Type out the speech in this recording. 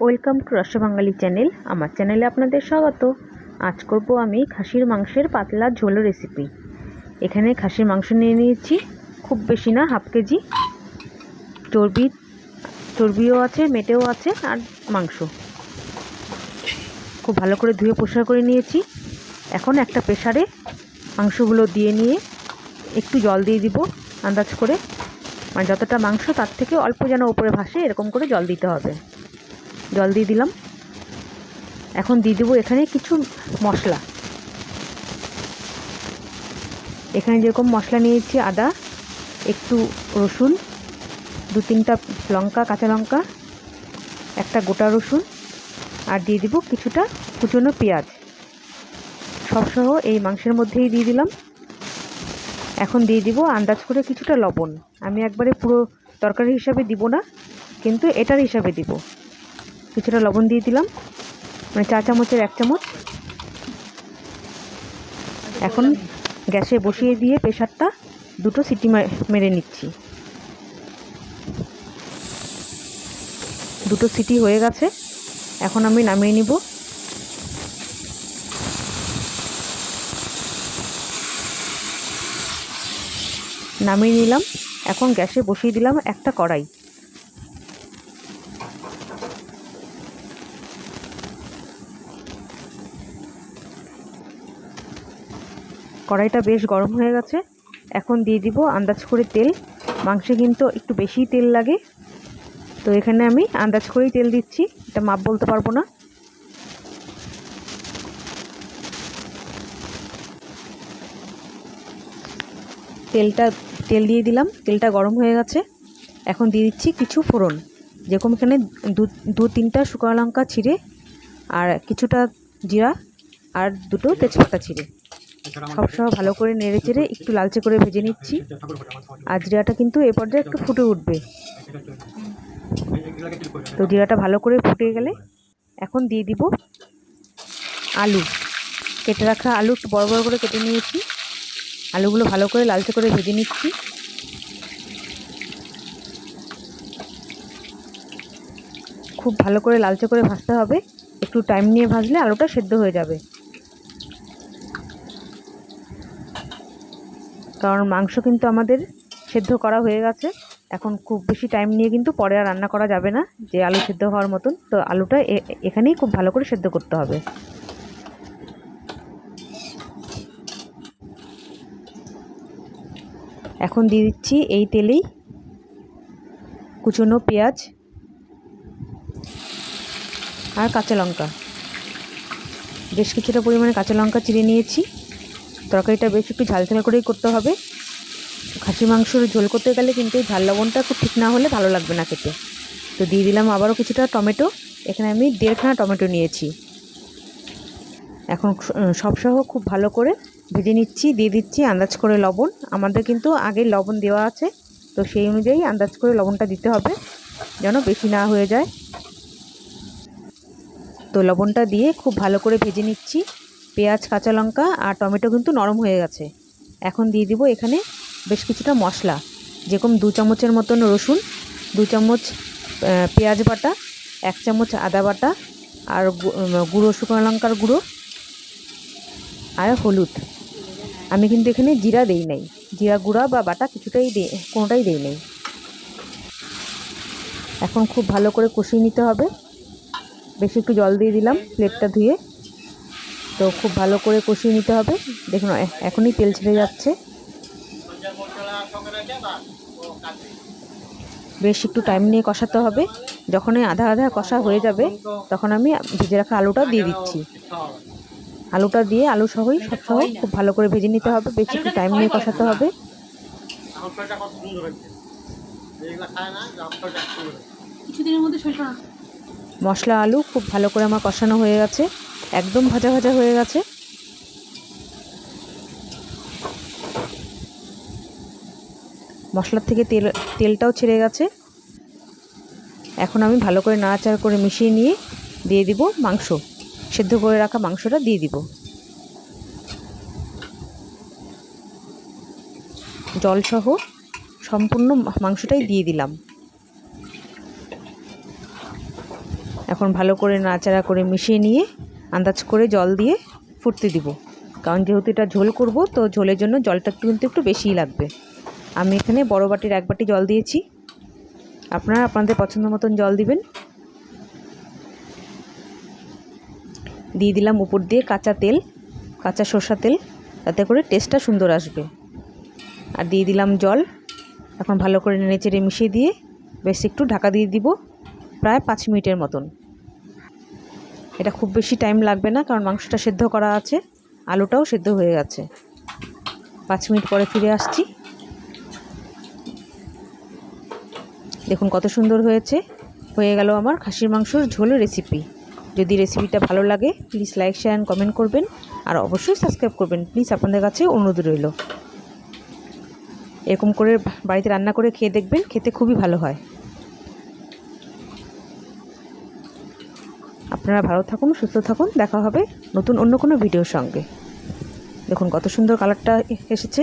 Welcome to রসা বাঙালি channel. আমার চ্যানেলে আপনাদের স্বাগত। আজ করব আমি খাসির মাংসের পাতলা ঝোল রেসিপি। এখানে খাসির মাংস নিয়ে নিয়েছি, খুব বেশি না, হাফ কেজি। চর্বিও আছে, মেটেও আছে, আর মাংস খুব ভালো করে ধুয়ে পরিষ্কার করে নিয়েছি। এখন একটা প্রেসারে মাংসগুলো দিয়ে নিয়ে একটু জল দিয়ে দিব আন্দাজ করে, মানে যতটা মাংস তার থেকে অল্প যেন ওপরে ভাসে এরকম করে জল দিতে হবে। জল দিয়ে দিলাম। এখন দিয়ে দেবো এখানে কিছু মশলা। এখানে যেরকম মশলা নিয়েছি, আদা, একটু রসুন, 2-3টা লঙ্কা, কাঁচা লঙ্কা, একটা গোটা রসুন, আর দিয়ে দিব কিছুটা কুচনো পেঁয়াজ, সবসহ এই মাংসের মধ্যেই দিয়ে দিলাম। এখন দিয়ে দিব আন্দাজ করে কিছুটা লবণ। আমি একবারে পুরো তরকারি হিসাবে দিব না, কিন্তু এটার হিসাবে দিব। কিছুটা লবণ দিয়ে দিলাম, মানে 4 চামচের 1 চামচ। এখন গ্যাসে বসিয়ে দিয়ে প্রেসারটা 2টো সিটি মেরে নিচ্ছি। 2টো সিটি হয়ে গেছে, এখন আমি নামিয়ে নিব। নামিয়ে নিলাম। এখন গ্যাসে বসিয়ে দিলাম একটা কড়াই। কড়াইটা বেশ গরম হয়ে গেছে। এখন দিয়ে দিব আন্দাজ করে তেল। মাংসে কিন্তু একটু বেশি তেল লাগে, তো এখানে আমি আন্দাজ করেই তেল দিচ্ছি, এটা মাপ বলতে পারবো না। তেল দিয়ে দিলাম, তেলটা গরম হয়ে গেছে। এখন দিয়ে দিচ্ছি কিছু ফোড়ন, যেরকম এখানে 2-3টা শুকনো লঙ্কা ছিঁড়ে, আর কিছুটা জিরা, আর 2টো তেজপাতা ছিঁড়ে, সব ভালো করে নেড়ে চেড়ে একটু লালচে করে ভেজে নিচ্ছি। আর জিরাটা কিন্তু এ পর্যায়ে একটু ফুটে উঠবে। তো জিরাটা ভালো করে ফুটে গেলে এখন দিয়ে দিব আলু। কেটে রাখা আলু একটু বড় বড় করে কেটে নিয়েছি। আলুগুলো ভালো করে লালচে করে ভেজে নিচ্ছি। খুব ভালো করে লালচে করে ভাজতে হবে, একটু টাইম নিয়ে ভাজলে আলুটা সেদ্ধ হয়ে যাবে। কারণ মাংস কিন্তু আমাদের সেদ্ধ করা হয়ে গেছে। এখন খুব বেশি টাইম নিয়ে কিন্তু পরে আর রান্না করা যাবে না, যে আলু সেদ্ধ হওয়ার মতন। তো আলুটা এখানেই খুব ভালো করে সেদ্ধ করতে হবে। এখন দিয়ে দিচ্ছি এই তেলেই কুচনো পেঁয়াজ আর কাঁচা লঙ্কা। বেশ কিছুটা পরিমাণে কাঁচা লঙ্কা চিড়ে নিয়েছি। তরকারিটা বেশ একটু ঝাল ঝাল করেই করতে হবে। খাসি মাংসর ঝোল করতে গেলে কিন্তু এই ঝাল লবণটা খুব ঠিক না হলে ভালো লাগবে না খেতে। তো দিয়ে দিলাম আবারও কিছুটা টমেটো। এখানে আমি 1.5খানা টমেটো নিয়েছি। এখন সবসহ খুব ভালো করে ভেজে নিচ্ছি। দিয়ে দিচ্ছি আন্দাজ করে লবণ। আমাদের কিন্তু আগে লবণ দেওয়া আছে, তো সেই অনুযায়ী আন্দাজ করে লবণটা দিতে হবে, যেন বেশি না হয়ে যায়। তো লবণটা দিয়ে খুব ভালো করে ভেজে নিচ্ছি। পেঁয়াজ, কাঁচা লঙ্কা আর টমেটো কিন্তু নরম হয়ে গেছে। এখন দিয়ে দিব এখানে বেশ কিছুটা মশলা, যেরকম 2 চামচের মতন রসুন, 2 চামচ পেঁয়াজ বাটা, 1 চামচ আদা বাটা, আর গুঁড়ো শুকনো লঙ্কার গুঁড়ো, আর হলুদ। আমি কিন্তু এখানে জিরা দেই নাই, জিরা গুঁড়া বা বাটা কোনোটাই দেই নাই। এখন খুব ভালো করে কষিয়ে নিতে হবে। বেশি একটু জল দিয়ে দিলাম প্লেটটা ধুয়ে। তো খুব ভালো করে কষিয়ে নিতে হবে। দেখুন এখনই তেল ছেড়ে যাচ্ছে। বেশ একটু টাইম নিয়ে কষাতে হবে। যখনই আধা আধা কষা হয়ে যাবে, তখন আমি ভেজে রাখা আলুটা দিয়ে দিচ্ছি। আলুটা দিয়ে আলু সহই সব খুব ভালো করে ভেজে নিতে হবে। বেশ একটু টাইম নিয়ে কষাতে হবে। মশলা আলু খুব ভালো করে আমার কষানো হয়ে গেছে, একদম ভাজা ভাজা হয়ে গেছে। মশলার থেকে তেলটাও ছেড়ে গেছে। এখন আমি ভালো করে নাড়াচাড়া করে মিশিয়ে নিয়ে দিয়ে দিব মাংস। সেদ্ধ করে রাখা মাংসটা দিয়ে দিব। জলসহ সম্পূর্ণ মাংসটাই দিয়ে দিলাম। এখন ভালো করে নাড়াচাড়া করে মিশিয়ে নিয়ে আন্দাজ করে জল দিয়ে ফুটতে দিব, কারণ যেহেতু এটা ঝোল করব তো ঝোলের জন্য জলটা কিন্তু একটু বেশিই লাগবে। আমি এখানে বড় বাটির 1 বাটি জল দিয়েছি, আপনারা আপনাদের পছন্দ মতন জল দিবেন। দিয়ে দিলাম উপর দিয়ে কাঁচা সরষা তেল, তাতে করে টেস্টটা সুন্দর আসবে। আর দিয়ে দিলাম জল। এখন ভালো করে নেড়েচেড়ে মিশিয়ে দিয়ে বেশ একটু ঢাকা দিয়ে দিব, প্রায় 5 মিনিটের মতন। এটা খুব বেশি টাইম লাগবে না, কারণ মাংসটা সেদ্ধ করা আছে, আলুটাও সেদ্ধ হয়ে গেছে। 5 মিনিট পরে ফিরে আসছি। দেখুন কত সুন্দর হয়ে গেল আমার খাসির মাংসর ঝোলের রেসিপি। যদি রেসিপিটা ভালো লাগে please like, share and comment করবেন, আর অবশ্যই সাবস্ক্রাইব করবেন প্লিজ, আপনাদের কাছে অনুরোধ রইল। এরকম করে বাড়িতে রান্না করে খেয়ে দেখবেন, খেতে খুবই ভালো হয়। আপনারা ভালো থাকুন, সুস্থ থাকুন, দেখা হবে নতুন অন্য কোনো ভিডিওর সঙ্গে। দেখুন কত সুন্দর কালারটা এসেছে।